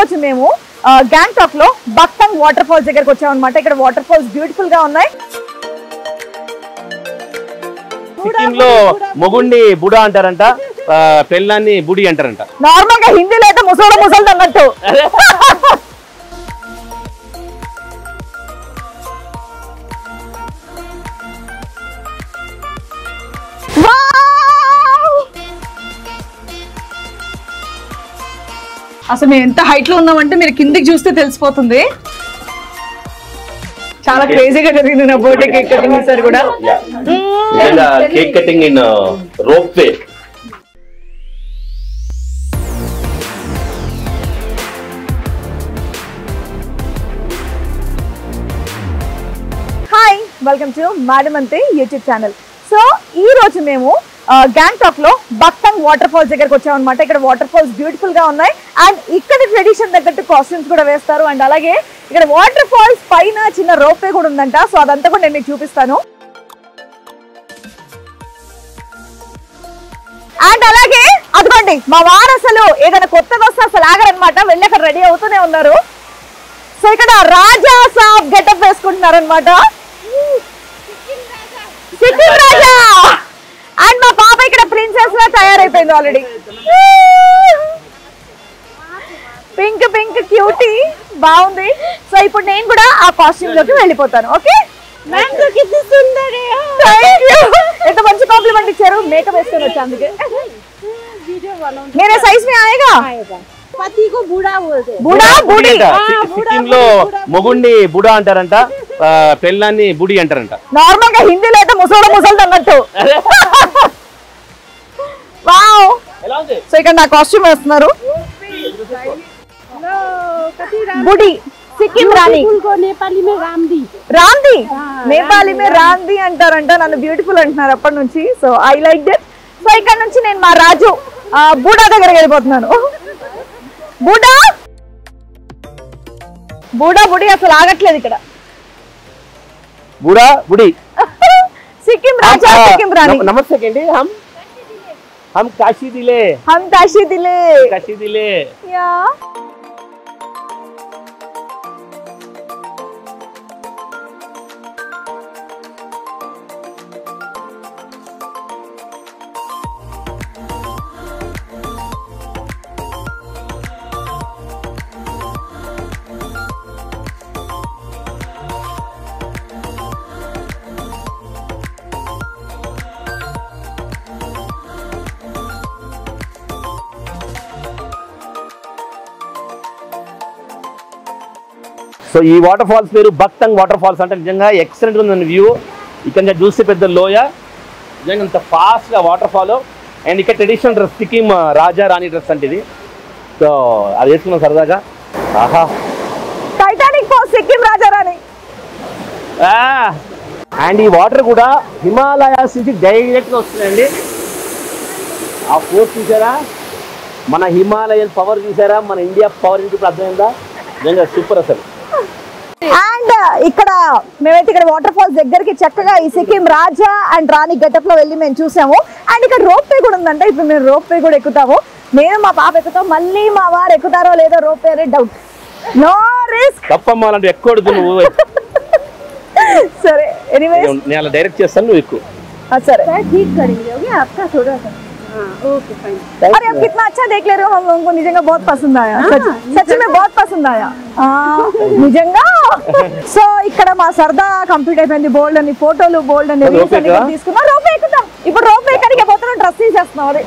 రోజు మేము గ్యాంగ్టాక్ లో బక్తంగ్ వాటర్ ఫాల్స్ దగ్గరకు వచ్చామన్నమాట. ఇక్కడ వాటర్ ఫాల్స్ బ్యూటిఫుల్ గా ఉన్నాయి. సిక్కిం లో మొగుండి బుడా అంటారంట, పెళ్ళాన్ని బుడి అంటారంట. నార్మల్ గా హిందీలో అయితే ముసోడు ముసలు అన్నట్టు. అసలు మేము ఎంత హైట్ లో ఉన్నామంటే మీరు కిందికి చూస్తే తెలిసిపోతుంది. చాలా క్రేజీగా జరిగింది నా బర్త్డే కేక్ కటింగ్ ఈసారి కూడా. Cake cutting in rope way. Hi, welcome to madam అంతే యూట్యూబ్ ఛానల్. సో ఈ రోజు మేము గ్యాంగ్టాక్ లో బక్తంగ్ వాటర్ ఫాల్స్ దగ్గరకు వచ్చామన్నమాట. ఇక్కడ వాటర్ ఫాల్స్ బ్యూటిఫుల్ గా ఉన్నాయి అండ్ ఇక్కడ ట్రెడిషన్ తగ్గట్టు కాస్ట్యూమ్స్ కూడా వేస్తారు. అండ్ అలాగే ఇక్కడ వాటర్ ఫాల్స్ పైన చిన్న రోప్ వే కూడా ఉందంట. సో అదంతా కూడా నేను మీకు చూపిస్తాను. అండ్ అలాగే అదిగోండి మా వారు అసలు ఏదైనా కొత్తగా వస్తే అసలు ఆగరనమాట, వెళ్ళి అక్కడ రెడీ అవుతూనే ఉన్నారు. సో ఇక్కడ రాజా సాబ్ గెటప్ వేసుకుంటున్నారు అనమాట. సిక్కిం రాజా. అండ్ మా పాప ఇక్కడ ప్రిన్సెస్ లా తయారైపోయింది ఆల్రెడీ. పింక్ పింక్ క్యూటీ బాగుంది. సో ఇప్పుడు నేను కూడా ఆ కాస్ట్యూమ్ లోకి వెళ్ళిపోతాను. ఓకే, ఎంత మంచి కాంప్లిమెంట్ ఇచ్చారు. మేకప్ వేసుకొని వచ్చా అందుకే. मेरे साइज में आएगा? पति को बूढ़ा बोलते हैं. बूढ़ा बूढ़ी. సిక్కిం లో మొగుండి బుడా అంటారంట, పెళ్ళాన్ని బుడి అంటారంట. నార్మల్ గా హిందీలో అయితే ముసోడు ముసలు అన్నట్టు. వావ్. సో ఇక్కడ నా కాస్ట్యూమ్ వేస్తున్నారు. బుడి సిక్కిం రాణి. नेपाली में रामदी. రాంది నేపాలి మే రాంది అంటారంట. నన్ను బ్యూటిఫుల్ అంటున్నారు అప్పటి నుంచి. So I like that. So ఇక్కడ నుంచి నేను మా రాజు బూడా దగ్గరికి వెళ్ళిపోతున్నాను. బూడా బూడా బుడి అసలు ఆగట్లేదు ఇక్కడ. బుడా బుడి. సిక్కిం రాజా సిక్కిం రాణి. నమస్తే అండి. हम काशी दिले. हम काशी दिले. काशी दिले. या సో ఈ వాటర్ ఫాల్స్ పేరు బక్తంగ్ వాటర్ ఫాల్స్ అంటే నిజంగా ఎక్సలెంట్ ఉందండి వ్యూ. ఇక్కడ చూస్తే పెద్ద లోయ, నిజంగా అంత ఫాస్ట్గా వాటర్ ఫాల్. అండ్ ఇక్కడ ట్రెడిషనల్ డ్రెస్ సిక్కిం రాజా రాణి డ్రెస్ అంటే ఇది. సో అది వేసుకున్నాం సరదాగా. ఆహా, Titanic force Sikkim Raja Rani. And ఈ వాటర్ కూడా హిమాలయాస్ నుంచి డైరెక్ట్గా వస్తుందండి. ఆ ఫోర్స్ చూసారా, మన హిమాలయన్ పవర్ చూసారా, మన ఇండియా పవర్ ఇంటి ఇప్పుడు అర్థమైందా? నిజంగా సూపర్ అసలు. అండ్ ఇక్కడ మేమైతే ఇక్కడ వాటర్ ఫాల్స్ దగ్గరికి చక్కగా ఈ సిక్కిం రాజా అండ్ రాణి గెటప్ లో వెళ్ళి మేము చూసాము. అండ్ ఇక్కడ రోప్ వే కూడా ఉందంట. ఇప్పుడు మేము రోప్ వే కూడా ఎక్కుతాము. నేను మా పాప ఎక్కుతాం. మళ్ళీ మా వారు ఎక్కుతారో లేదో రోప్ వే అనే డౌట్. No risk. తప్పమ్మాలంటే ఎక్కువ నువ్వు. సరే ఎనీవేస్ నేను అలా డైరెక్ట్ చేస్తాను, నువ్వు ఎక్కువ. సరే ठीक करेंगे. ओके आपका थोड़ा सा. हाँ ओके फाइन. अरे आप कितना अच्छा देख ले रहे हो. हम लोगों को निजंगा बहुत पसंद आया. सच में बहुत पसंद आया నిజంగా. సో ఇక్కడ మా సరదా కంప్లీట్ అయిపోయింది. బోల్డ్ అని ఫోటోలు, బోల్డ్ అని రీల్స్ అన్ని తీసుకున్నాం. రోప్ ఎక్కుతాం. ఇప్పుడు రోప్ ఎక్కడికి పోతున్నాం, డ్రెస్ తీసేస్తున్నాం. అదే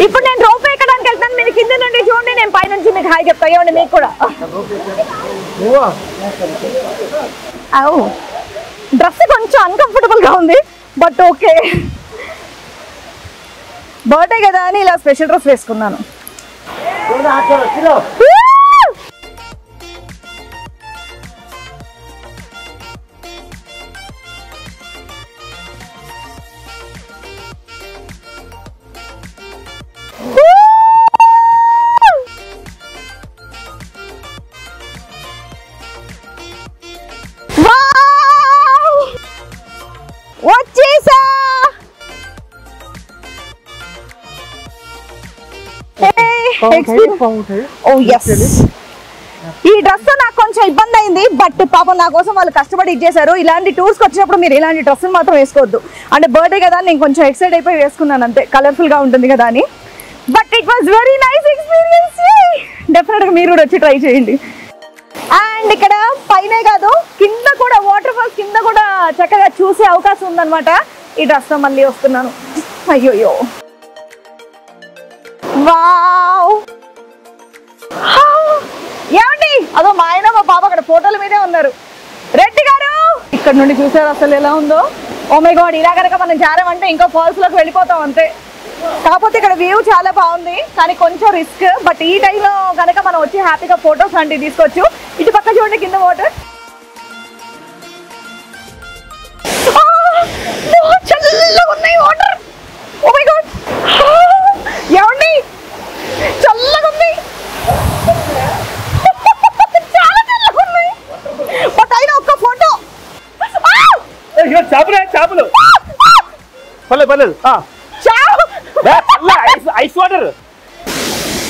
ఇప్పుడు నేను రోప్ ఎక్కడానికి వెళ్తాను. మీరు కింద నుండి చూడండి, నేను పై నుంచి మీకు హాయ్ చెప్తా. ఇవ్వండి మీకు కూడా. డ్రెస్ కొంచెం అన్కంఫర్టబుల్ గా ఉంది, బట్ ఓకే. బర్త్డే కదా అని ఇలా స్పెషల్ డ్రెస్ వేసుకున్నాను. వచ్చేసా. Oh yes. ఈ డ్రెస్ నాకు కొంచెం ఇబ్బంది అయింది, బట్ పాపం నా కోసం వాళ్ళు కష్టపడి ఇచ్చేసారు. ఇలాంటి టూర్స్కి వచ్చినప్పుడు మీరు ఇలాంటి డ్రెస్సులు మాత్రం వేసుకోవద్దు. అంటే బర్త్డే కదా నేను కొంచెం ఎక్సైట్ అయిపోయి వేసుకున్నాను అంతే, కలర్ఫుల్గా ఉంటుంది కదా అని. But it was very nice experience. డెఫినెట్గా మీరు కూడా వచ్చి ట్రై చేయండి. అండ్ ఇక్కడ పైనే కాదు కింద కూడా వాటర్ ఫాల్స్ కింద కూడా చక్కగా చూసే అవకాశం ఉందన్నమాట. ఈ డ్రెస్తో మళ్ళీ వస్తున్నాను. అయ్యోయ్యో వావ్. ఏమండి అదో మా ఆయన మా పాప అక్కడ ఫోటోల మీదే ఉన్నారు. రెడ్డి గారు ఇక్కడ నుండి చూసారు అసలు ఎలా ఉందో. ఓ మై గాడ్, ఇలా కనుక మనం జారామంటే ఇంకో ఫాల్స్ లోకి వెళ్ళిపోతాం అంతే. కాకపోతే ఇక్కడ వ్యూ చాలా బాగుంది కానీ కొంచెం రిస్క్. బట్ ఈ టైంలో కనుక మనం వచ్చి హ్యాపీగా ఫొటోస్ లాంటివి తీసుకోవచ్చు. ఇటు పక్క చూడండి కింద వాటర్ చల్లగా ఉన్నాయి వాటర్. ఓ మై గాడ్ ఏమండి చల్లగా ఉంది, చాలా చల్లగా ఉన్నాయి. బట్ అయినా ఒక్క ఫోటో చేపలు పర్లేదు పర్లేదు. Ice water.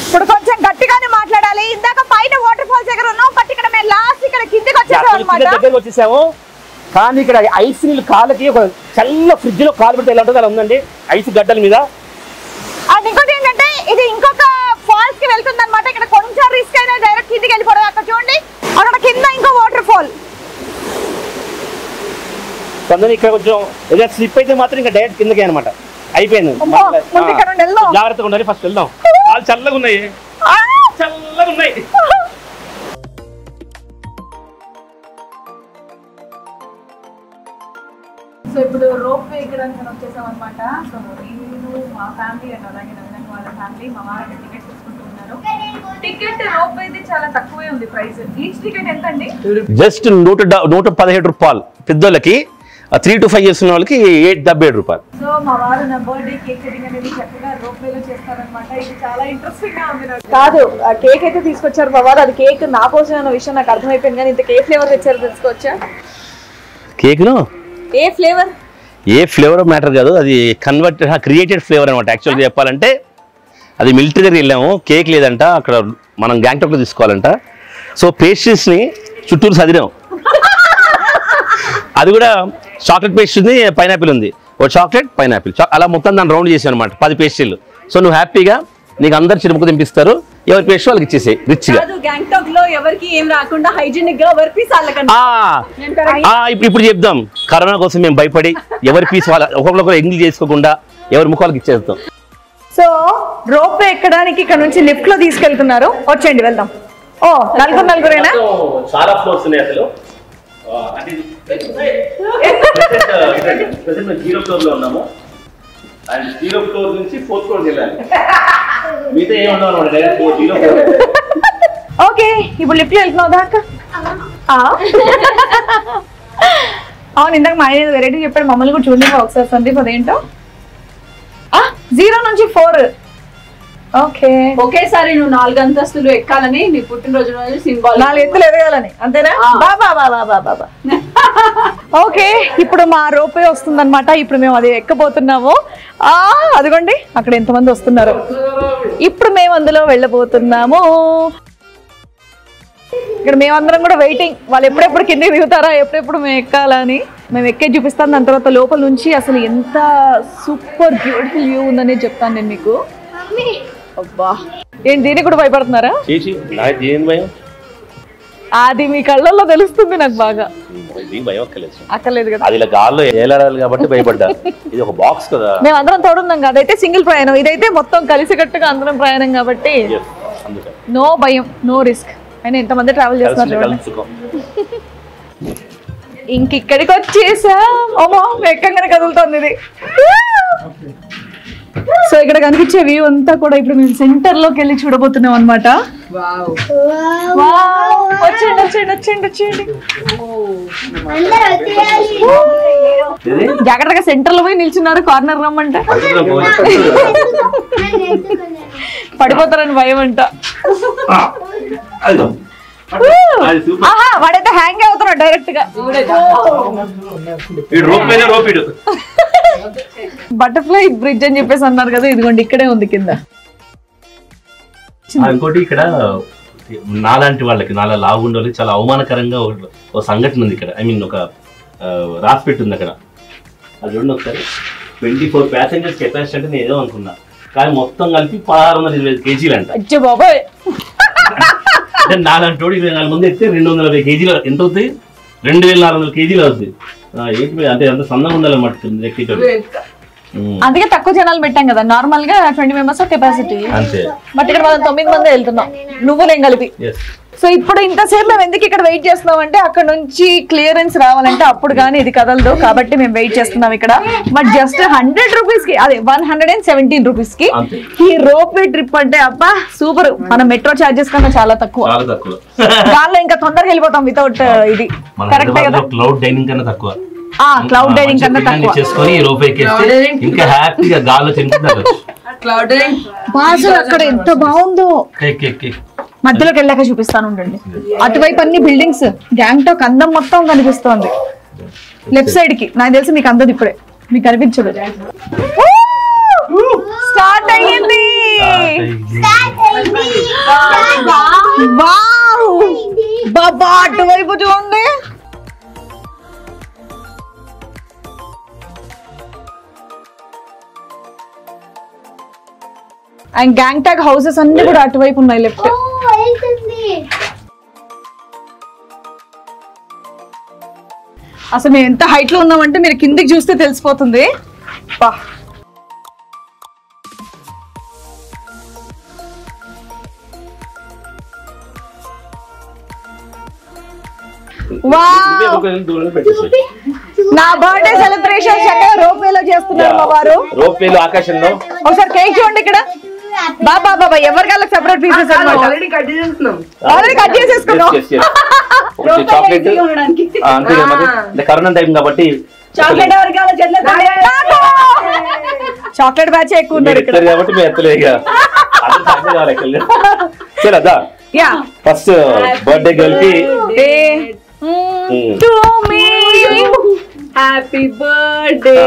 ఇప్పుడు కొంచెం గట్టిగానే మాట్లాడాలి. ఇందాక పైన వాటర్ ఫాల్స్ దగ్గర ఉన్నాం, బట్ ఇక్కడ మేము లాస్ట్ ఇక్కడ కిందకి వచ్చేసాం అన్నమాట. దగ్గరికి వచ్చేసాము కానీ ఇక్కడ ఐస్ నీళ్ళు కాళ్ళకి ఒక చల్ల ఫ్రిడ్జ్ లో కాలు పెడితే ఎలా ఉంటుందో అలా ఉందండి ఐస్ గడ్డల మీద. అండ్ ఇంకోటి ఏంటంటే ఇది ఇంకొక ఫాల్స్ కి వెళ్తుంది అనమాట. ఇక్కడ కొంచెం రిస్క్ అయినా డైరెక్ట్ కిందికి వెళ్ళిపోవడం. అక్కడ చూడండి అక్కడ కింద ఇంకో వాటర్ ఫాల్. కొందరు ఇక్కడ కొంచెం ఏదైనా స్లిప్ అయితే మాత్రం ఇంకా డైరెక్ట్ కిందకి అనమాట. అయిపోయింది. జాగ్రత్తగా ఉండాలి. ఫస్ట్ వెళ్దాం. వాళ్ళు చల్లగా ఉన్నాయి, చల్లగా ఉన్నాయి. సో ఇప్పుడు రోప్ వే ఎక్కడానికి వచ్చేసాం అనమాట. సో నేను మా ఫ్యామిలీ అండ్ అలాగే నవీన వాళ్ళ ఫ్యామిలీ మా వారికి టికెట్ తీసుకుంటూ ఉన్నారు. టికెట్ రోప్ అయితే చాలా తక్కువే ఉంది ప్రైస్. ఈచ్ టికెట్ ఎంత అండి? జస్ట్ 117 రూపాయలు పెద్దోళ్ళకి, 3 to 5 years ఉన్న వాళ్ళకి 77 రూపాయలు. సో మా వారు నా బర్త్డే కేక్ కటింగ్ అనేది చక్కగా రోప్ వేలో చేస్తారనమాట. ఇది చాలా ఇంట్రెస్టింగ్ గా ఉంది. కాదు కేక్ అయితే తీసుకొచ్చారు మా వారు. అది కేక్ నా కోసం అన్న విషయం నాకు అర్థమైపోయింది కానీ ఇంత ఏ ఫ్లేవర్ తెచ్చారు తెలుసుకోవచ్చా? కేక్ను ఏ ఫ్లేవర్? ఏ ఫ్లేవర్ మ్యాటర్ కాదు, అది క్రియేటెడ్ ఫ్లేవర్ అనమాట. యాక్చువల్గా చెప్పాలంటే అది మిలిటరీ దగ్గర వెళ్ళాము, కేక్ లేదంట, అక్కడ మనం గ్యాంగ్టాక్లో తీసుకోవాలంట. సో పేస్ట్రీస్ని చుట్టూరు చదివాం. అది కూడా చాక్లెట్ పేస్ట్రీ ఉంది, పైనాపిల్ ఉంది. ఓ చాక్లెట్ పైనాపిల్ అలా మొత్తం దాన్ని రౌండ్ చేసాం అనమాట. 10 పేస్ట్రీలు. సో నువ్వు హ్యాపీగా నీకు అందరు చిరుముకు తినిపిస్తారు. ఎవరి పేస్ట్ వాళ్ళకి ఇచ్చేసాయి రిచ్గా. గ్యాంగ్టాక్ లో ఎవరికి ఏం రాకుండా హైజీనిక్ గా ఎవరి పీస్ ఇప్పుడు చెప్దాం. కరోనా కోసం మేము భయపడి ఎవరి పీస్ వాళ్ళ ఒక్కొక్కరు ఎంగిల్ చేసుకోకుండా ఎవరి ముఖాలకు ఇచ్చేస్తాం. సో రోప్ ఎక్కడానికి ఇక్కడ నుంచి లిఫ్ట్ లో తీసుకెళ్తున్నారు. వచ్చేయండి వెళ్దాం. ఓ నలుగురేనా? చాలా ఫ్లోర్స్ ఉన్నాయి అసలు. 0 ఫ్లోర్ లో ఉన్నాము. అండ్ 0 ఫ్లోర్ నుంచి 4th ఫ్లోర్ వెళ్ళాలి. మీతో ఏమి ఉండవు డైరెక్ట్ 0 ఫ్లోర్. ఓకే ఇప్పుడు లిఫ్ట్ లో వెళ్తున్నావు దాకా. అవును ఇందాక మా ఆయన వెరైటీ చెప్పాడు, మమ్మల్ని కూడా చూడండి ఒకసారి సందీప్ అదేంటో. 0 నుంచి 4. ఓకే ఒకేసారి నువ్వు 4 అంతస్తులు ఎక్కాలని నీ పుట్టినరోజు రోజు సింబాల్. 4 ఎత్తులు ఎదగాలని అంతేనా? బాబా. ఓకే ఇప్పుడు మా రోపే వస్తుంది అనమాట. ఇప్పుడు మేము అది ఎక్కబోతున్నాము. అదిగోండి అక్కడ ఎంతమంది వస్తున్నారు. ఇప్పుడు మేము అందులో వెళ్ళబోతున్నాము. ఇక్కడ మేమందరం కూడా వెయిటింగ్, వాళ్ళు ఎప్పుడెప్పుడు కిందకి దిగుతారా, ఎప్పుడెప్పుడు మేము ఎక్కాలని. మేము ఎక్కే చూపిస్తాను. దాని తర్వాత లోపల నుంచి అసలు ఎంత సూపర్ బ్యూటిఫుల్ వ్యూ ఉందని చెప్తాను నేను మీకు. అబ్బా ఏంటి దీనికి కూడా భయపడుతున్నారా? అది మీ కళ్ళల్లో తెలుస్తుంది నాకు బాగా. అక్కర్లేదు కదా, అది ఇలా గాల్లో ఏలాడాలి కాబట్టి భయపడ్డా. ఇది ఒక బాక్స్ కదా, మేము అందరం తోడున్నాం కదా. అదైతే సింగిల్ ప్రయాణం, ఇదైతే మొత్తం కలిసికట్టుగా అందరం ప్రయాణం కాబట్టి నో భయం, నో రిస్క్. అయినా ఎంతమంది ట్రావెల్ చేస్తున్నారు. ఇంకిక్కడికి వచ్చేసాం. అమ్మో వేగంగానే కదులుతుంది ఇది. సో ఇక్కడ కనిపించే వ్యూ అంతా కూడా ఇప్పుడు మేము సెంటర్ లోకి వెళ్ళి చూడబోతున్నాం అనమాట. వచ్చేయండి. జాగ్రత్తగా సెంటర్ లో పోయి నిల్చున్నారు. కార్నర్ రమ్మంట పడిపోతారని భయం అంట. వాడైతే హ్యాంగ్ అవుతున్నాడు డైరెక్ట్ గా. బటర్ఫ్లై బ్రిడ్జ్ అని చెప్పేసి అన్నారు కదా, ఇదిగోండి ఇక్కడే ఉంది కింద. ఇంకోటి ఇక్కడ నాలాంటి వాళ్ళకి నాలా లావుండే వాళ్ళకి చాలా అవమానకరంగా ఒక సంఘటన ఉంది ఇక్కడ. ఐ మీన్ ఒక రాసి పెట్టి ఉంది అక్కడ. అది చూడండి ఒకసారి. 24 passengers కెపాసిటీ అంటే నేను ఏదో అనుకున్నా, కానీ మొత్తం కలిపి 1625 kg అంట. అంటే నాలాంటి 24 మంది ఎత్తే 220 kg ఎంత అవుతాయి? 2400 kg అవుతుంది. ఏంటి అంటే అంత సన్నగా ఉండాలన్నమాట ఎక్కేటోడు. అందుకే తక్కువ జనాలు పెట్టాం కదా, నార్మల్ గా 20 members కెపాసిటీ. బట్ ఇక్కడ మనం 9 మంది వెళ్తున్నాం, నువ్వు నేను కలిపి. సో ఇప్పుడు ఇంతసేపు మేము ఎందుకు ఇక్కడ వెయిట్ చేస్తున్నాం అంటే అక్కడ నుంచి క్లియరెన్స్ రావాలంటే అప్పుడు కానీ ఇది కదలదు, కాబట్టి మేము వెయిట్ చేస్తున్నాం ఇక్కడ. బట్ జస్ట్ 100 రూపీస్ కి, అదే 117 రూపీస్ కి ఈ రోప్ వే ట్రిప్ అంటే అబ్బా సూపర్. మన మెట్రో చార్జెస్ కన్నా చాలా తక్కువ. దానిలో ఇంకా తొందరగా వెళ్ళిపోతాం వితౌట్ ఇది. కరెక్ట్ కదా? క్లౌడ్ డైనింగ్ కన్నా తక్కువ. క్లౌడ్ డైనింగ్ కన్నా తక్కువ చేసుకొని రోప్ ఎక్కేస్తే ఇంకా హ్యాపీగా గాల్లో తింటున్నారు. అక్కడ ఎంత బాగుందో, మధ్యలోకి వెళ్ళాక చూపిస్తాను ఉండండి. అటువైపు అన్ని బిల్డింగ్స్, గ్యాంగ్టాక్ అందం మొత్తం కనిపిస్తోంది. లెఫ్ట్ సైడ్ కి నాకు తెలిసి మీకు అందదు, ఇప్పుడే మీకు కనిపించదు. స్టార్ట్ అయ్యింది. బాబా అటువైపు చూడండి. అండ్ గ్యాంగ్టాక్ హౌసెస్ అన్ని కూడా అటువైపు ఉన్నాయి లెఫ్ట్. అసలు మేము ఎంత హైట్ లో ఉన్నామంటే మీరు కిందికి చూస్తే తెలిసిపోతుంది. నా బర్త్డే సెలబ్రేషన్ చక్కగా రోప్ వేలో చేస్తున్నారు మా వారు. రోప్ వేలో ఆకాశంలో ఒకసారి కేక్ చూడండి ఇక్కడ. బాబా బాబా ఎవరికి వాళ్ళకి సెపరేట్ పీసెస్ అన్నమాట. ఆల్రెడీ కట్ చేసేసుకున్నాం. చాక్లెట్ అంతే కదా, మరి కరోనా టైం కాబట్టి చాక్లెట్ ఎవరికి చాక్లెట్ బ్యాచ్ ఎక్కువ ఉన్నారు ఇక్కడ కాబట్టి మేము ఎత్తలేదు. సరే యా ఫస్ట్ బర్త్డే గర్ల్ కి to me happy birthday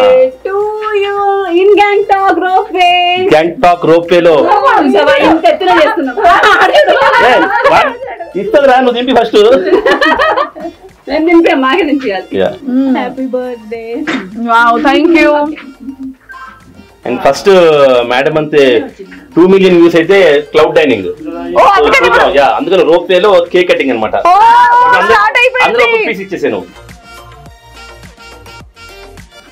to you in Gangtok ropeway. Gangtok రోప్వేలో ఇస్తుందిరా, నువ్వు దింపి first. Happy birthday. Wow thank you. And first madam అంతే 2 million వ్యూస్ అయితే క్లౌడ్ డైనింగ్, అందుకని రోప్ వేలో కేక్ కటింగ్ అనమాట. అందులో ఒక పీస్ ఇచ్చేసాను.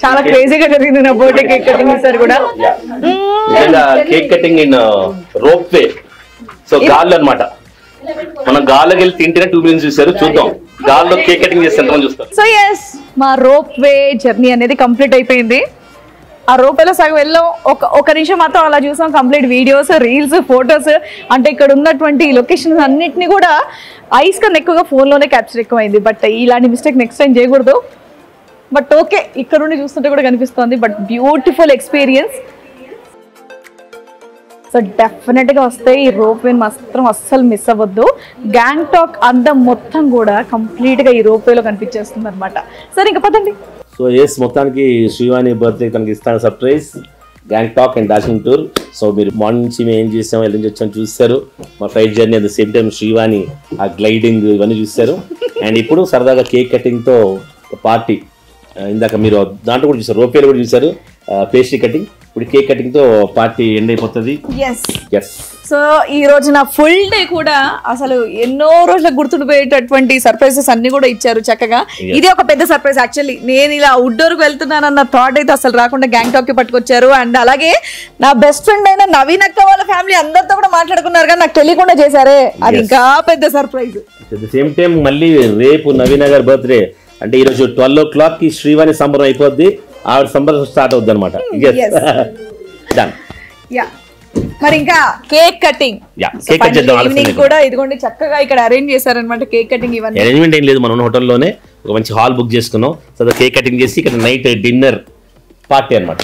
చాలా క్రేజీగా జరిగింది నా బర్త్డే కేక్ కటింగ్ ఈసారి కూడా. Cake cutting in rope way. So గాల్లో అనమాట, మనం గాల్లోకి వెళ్ళి తింటేనే 2 million చూసారు. చూద్దాం గాల్లో కేక్ కటింగ్ చేస్తే చూస్తాం. సో ఎస్ మా రోప్ వే జర్నీ అనేది కంప్లీట్ అయిపోయింది. ఆ రోపేలో సగం వెళ్ళాం, ఒక నిమిషం మాత్రం అలా చూసాం. కంప్లీట్ వీడియోస్, రీల్స్, ఫొటోస్, అంటే ఇక్కడ ఉన్నటువంటి లొకేషన్స్ అన్నిటిని కూడా ఐస్ కన్నా ఎక్కువగా ఫోన్లోనే క్యాప్చర్ ఎక్కువైంది. బట్ ఇలాంటి మిస్టేక్ నెక్స్ట్ టైం చేయకూడదు. బట్ ఓకే, ఇక్కడ నుండి చూస్తుంటే కూడా కనిపిస్తుంది. But beautiful experience. సో డెఫినెట్గా వస్తే ఈ రోప్ వే మాత్రం అస్సలు మిస్ అవ్వద్దు. గ్యాంగ్టాక్ అందం మొత్తం కూడా కంప్లీట్గా ఈ రోప్ వేలో కనిపించేస్తుంది అనమాట. సరే ఇంకా పదండి. సో ఎస్ మొత్తానికి శ్రీవాణి బర్త్డే తనకి ఇస్తాను surprise, Gangtok and Darjeeling tour. So మీరు మార్నింగ్ నుంచి మేము ఏం చేసాము, ఎలా నుంచి వచ్చాము చూస్తారు. మా flight journey at the same time Srivani ఆ గ్లైడింగ్ ఇవన్నీ చూస్తారు. అండ్ ఇప్పుడు సరదాగా కేక్ కటింగ్తో పార్టీ. ఇందాక మీరు దాంట్లో కూడా చూసారు, రోపేలో కూడా చూసారు పేస్ట్రీ కటింగ్. ఇప్పుడు కేక్ కటింగ్ తో పార్టీ ఎండ్ అయిపోతుంది. సో ఈ రోజు నా ఫుల్ డే కూడా అసలు ఎన్నో రోజులకు గుర్తుండిపోయేటటువంటి సర్ప్రైజెస్ అన్ని కూడా ఇచ్చారు చక్కగా. ఇది ఒక పెద్ద సర్ప్రైజ్ యాక్చువల్లీ. నేను ఇలా అవుట్డోర్ కు వెళ్తున్నానన్న థాట్ అయితే అసలు రాకుండా గ్యాంగ్టాక్ కి పట్టుకొచ్చారు. అండ్ అలాగే నా బెస్ట్ ఫ్రెండ్ అయిన నవీన్ అక్క వాళ్ళ ఫ్యామిలీ అందరితో కూడా మాట్లాడుకున్నారు, కానీ నాకు తెలియకుండా చేశారే, అది ఇంకా పెద్ద surprise. At the same time మళ్ళీ రేపు నవీన్ గారి బర్త్డే, అంటే ఈ రోజు 12 o'clock కి శ్రీవాణి సంబరం అయిపోద్ది, ఆవిడ సంబరం స్టార్ట్ అవుద్ది అనమాట. మరి ఇంకా కేక్ కటింగ్ ఈవినింగ్ కూడా ఇదిగోండి చక్కగా ఇక్కడ అరేంజ్ చేశారనమాట కేక్ కటింగ్. ఇవన్నీ అరేంజ్మెంట్ ఏం లేదు, మనం హోటల్లోనే ఒక మంచి హాల్ బుక్ చేసుకున్నాం. సో కేక్ కటింగ్ చేసి ఇక్కడ నైట్ డిన్నర్ పార్టీ అనమాట.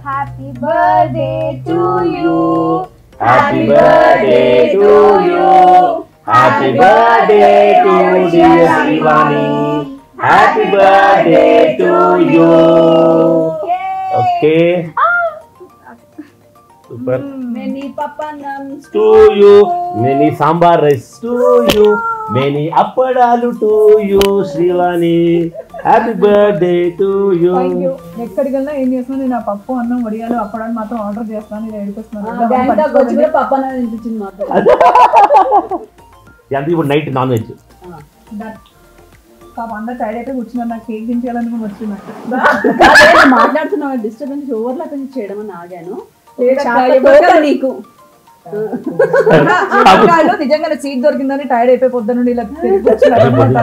Happy birthday to you, happy birthday to you, happy birthday to dear Srivani, happy birthday to you. Okay super. Many pappannam to you, many sambar rice to you, many అప్పడాలు to you Srivani. Happy birthday to you. ఎక్కడికి వెళ్ళినా ఏం చేస్తాను నేను ఆ పప్పు అన్నం వడియాలు అప్పడానికి మాత్రం ఆర్డర్ చేస్తాను. నేను ఎడుకొస్తున్నాను బ్యాంకాక్ వచ్చి కూడా పప్పన్నం తినిపించింది మాకు. అంటే ఇప్పుడు నైట్ నాన్ వెజ్. పాప అందరు టైడ్ అయితే కూర్చున్నారు. నాకు కేక్ తినిపించాలని వచ్చినట్టు మాట్లాడుతున్నా డిస్టర్బెన్స్ ఓవర్లాప్ చేయడం అని ఆగాను. నీకు నిజంగా సీట్ దొరికిందని టైర్డ్ అయిపోయి పొద్దున్న ఇలా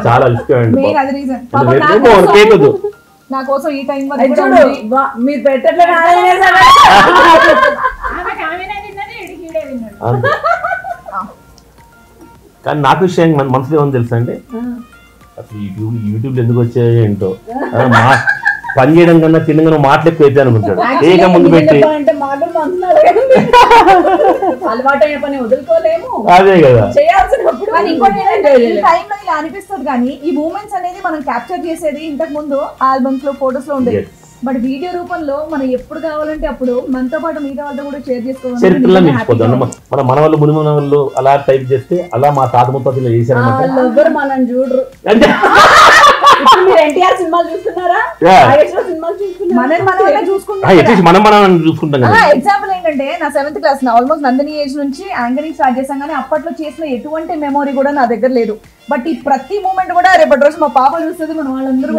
చాలా ఇష్టం. అది రీజన్ నా కోసం ఈ టైం మీరు పెట్టట్లేదు. కానీ నాకు విషయం మనసులో ఏమని తెలుసా అండి, అసలు యూట్యూబ్ ఎందుకు వచ్చాయి ఏంటో, పని చేయడం కన్నా తినగా మాటలు ఎక్కువ అయితే అనుకుంటాడు. ఏక ముందు పెట్టి అలవాటు అయిన పని వదులుకోలేము. అదే కదా చేయాల్సినప్పుడు ఇలా అనిపిస్తుంది. కానీ ఈ మూమెంట్స్ అనేది మనం క్యాప్చర్ చేసేది ఇంతకు ముందు ఆల్బమ్స్ లో ఫోటోస్ లో ఉండేది. బట్ వీడియో రూపంలో మనం ఎప్పుడు కావాలంటే అప్పుడు మనతో పాటు మిగతా వాళ్ళతో కూడా షేర్ చరిత్రలో మించిపోతాం. మన మన వాళ్ళు ముని మన వాళ్ళు అలా టైప్ చేస్తే అలా మా తాత ముత్తాతలు చేశారన్నమాట. మనం చూడరు. ఎన్టీఆర్ సినిమాలు చూస్తున్నారా? మనం చూసుకుంటాం. ఎగ్జాంపుల్ ఏంటంటే నా 7th class almost Nandini age నుంచి యాంకరింగ్ స్టార్ట్ చేసాం. కానీ అప్పట్లో చేసిన ఎటువంటి మెమోరీ కూడా నా దగ్గర లేదు. బట్ ఈ ప్రతి మూమెంట్ కూడా రేపటి రోజు మా పాప చూస్తుంది, మన వాళ్ళందరూ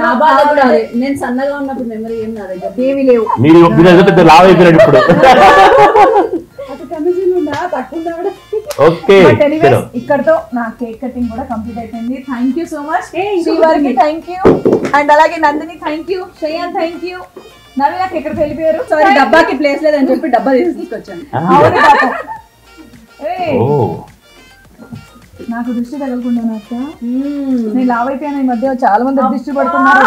నేను సన్నగా ఉన్నప్పుడు మెమరీ ఏం నా దగ్గర ఏమీ లేవు. మీరు లావ్ అయిపోయినాడు ఇప్పుడు. ఇక్కడతో నా కేక్ కటింగ్ కూడా కంప్లీట్ అయిపోయింది. థ్యాంక్ యూ సో మచ్ శ్రీవారికి, థ్యాంక్ యూ. అండ్ అలాగే Nandini thank you, Shreyan thank you. నవీనాకి ఎక్కడికి వెళ్ళిపోయారు? సారీ డబ్బాకి ప్లేస్ లేదని చెప్పి డబ్బా తీసుకొచ్చాను. నాకు దృష్టి తగలకుండా నేను లావ్ అయిపోయాను. ఈ మధ్య చాలా మంది దృష్టి పడుతున్నారు.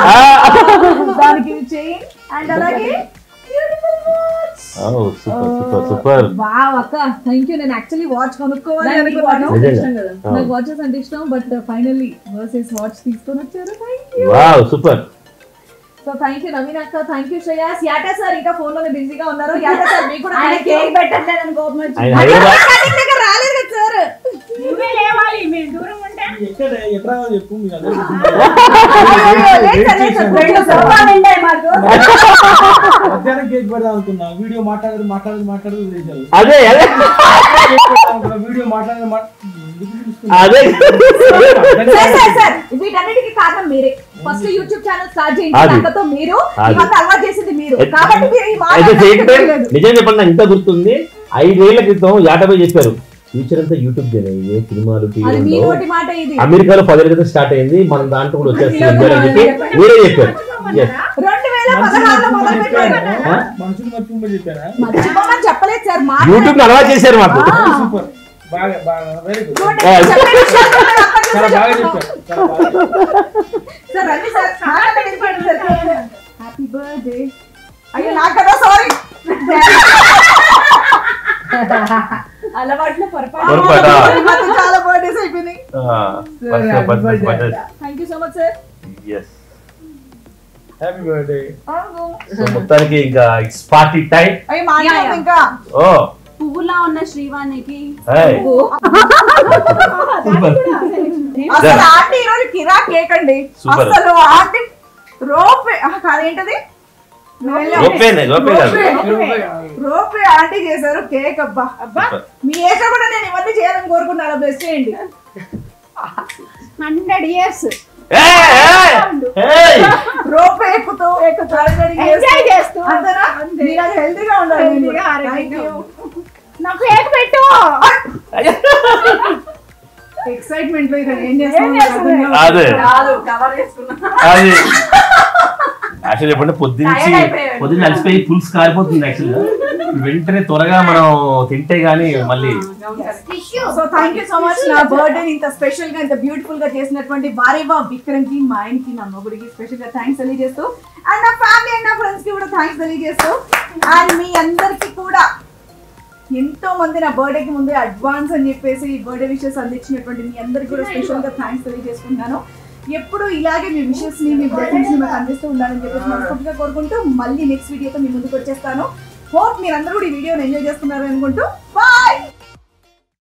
దానికి చేయి. అండ్ అలాగే నేను యాక్చువల్లీ వాచ్ కొనుక్కోవాలి అనుకున్నాను. నాకు వాచెస్ అంటే ఇష్టం. బట్ ఫైనల్లీ వర్సెస్ వాచ్ తీసుకొని వచ్చారు. Super. So thank you Naveen అక్క, థ్యాంక్ యూ శ్రేయాస్. యాటా సార్ ఇంకా ఫోన్ లోనే బిజీగా ఉన్నారు. యాటా సార్ మీకు కూడా కేక్ పెట్టట్లేదని కోపం వచ్చింది. రాలేదు కదా సార్. మధ్యాహ్నం కేక్ పెడదాం అనుకున్నా. వీడియో మాట్లాడదు వీడియో మాట్లాడదు. వీటన్నిటికీ కారణం మీరే. ఫస్ట్ యూట్యూబ్ ఛానల్ స్టార్ట్ చేయించాక మీరు అలవాటు చేసింది మీరు. కాబట్టి నిజం చెప్పండి, నాకు ఇంకా గుర్తుంది. 5 ఏళ్ల క్రితం యాటపై చెప్పారు ఫ్యూచర్ అంతా యూట్యూబ్ ఏ సినిమాలు అమెరికాలో 10 ఏళ్ల క్రితం స్టార్ట్ అయింది, మనం దాంట్లో కూడా వచ్చేస్తుంది అని చెప్పి మీరే చెప్పారు. యూట్యూబ్ అలవాటు చేశారు మాకు. Happy birthday. అయ్యో నాకు కదా, సారీ. అలవాట్లో చాలా బర్త్డేస్ అయిపోయినాయి. Thank you so much sir. Happy birthday. So మొత్తానికి ఇంకా ఇట్స్ పార్టీ టైం. ఇంకా పువ్వులా ఉన్న శ్రీవాణికి అసలు ఆంటీ ఈరోజు కిరా కేక్ అండి. అసలు ఆంటీ రోపే కాదేంటది రోపే ఆంటీ చేశారు కేక్. అబ్బా మీ ఏజ్ లో కూడా నేను ఇవన్నీ చేయాలని కోరుకున్నాను. బ్లెస్ చేయండి. 100 years రోపే ఎక్కుతూ చేస్తూ హెల్తీగా ఉండాలి. నాకు కేక్ పెట్టు. ఎక్సైట్మెంట్ లో ఏం చేస్తాను యాక్చువల్లీ చెప్పండి, పొద్దున్న అలసిపోయి పులుసు కారిపోతుంది. యాక్చువల్గా వెంటనే త్వరగా మనం తింటే గానీ మళ్ళీ. So thank you so much. నా బర్త్డే ఇంత స్పెషల్ గా ఇంత బ్యూటిఫుల్ గా చేసినటువంటి వారేవా విక్రమ్ కి, మా ఆయనకి, నా మొగుడికి స్పెషల్ గా థ్యాంక్స్ తెలియజేస్తూ, అండ్ నా ఫ్యామిలీ అండ్ నా ఫ్రెండ్స్ కి కూడా థ్యాంక్స్ తెలియజేస్తూ, అండ్ మీ అందరికి కూడా ఎంతో మంది నా బర్త్డేకి ముందే అడ్వాన్స్ అని చెప్పేసి బర్త్డే విషెస్ అందించినటువంటి మీ అందరికి కూడా స్పెషల్ గా థ్యాంక్స్ తెలియజేసుకుంటున్నాను. ఎప్పుడు ఇలాగే మీ విషెస్ ని, మీ బ్లెస్సింగ్స్ ని మాకు అందిస్తూ ఉండాలని చెప్పేసి మనస్ఫూర్తిగా కోరుకుంటూ మళ్ళీ నెక్స్ట్ వీడియోతో మీ ముందుకు వచ్చేస్తాను. హోప్ మీరందరూ కూడా ఈ వీడియోని ఎంజాయ్ చేస్తున్నారు అనుకుంటూ బాయ్.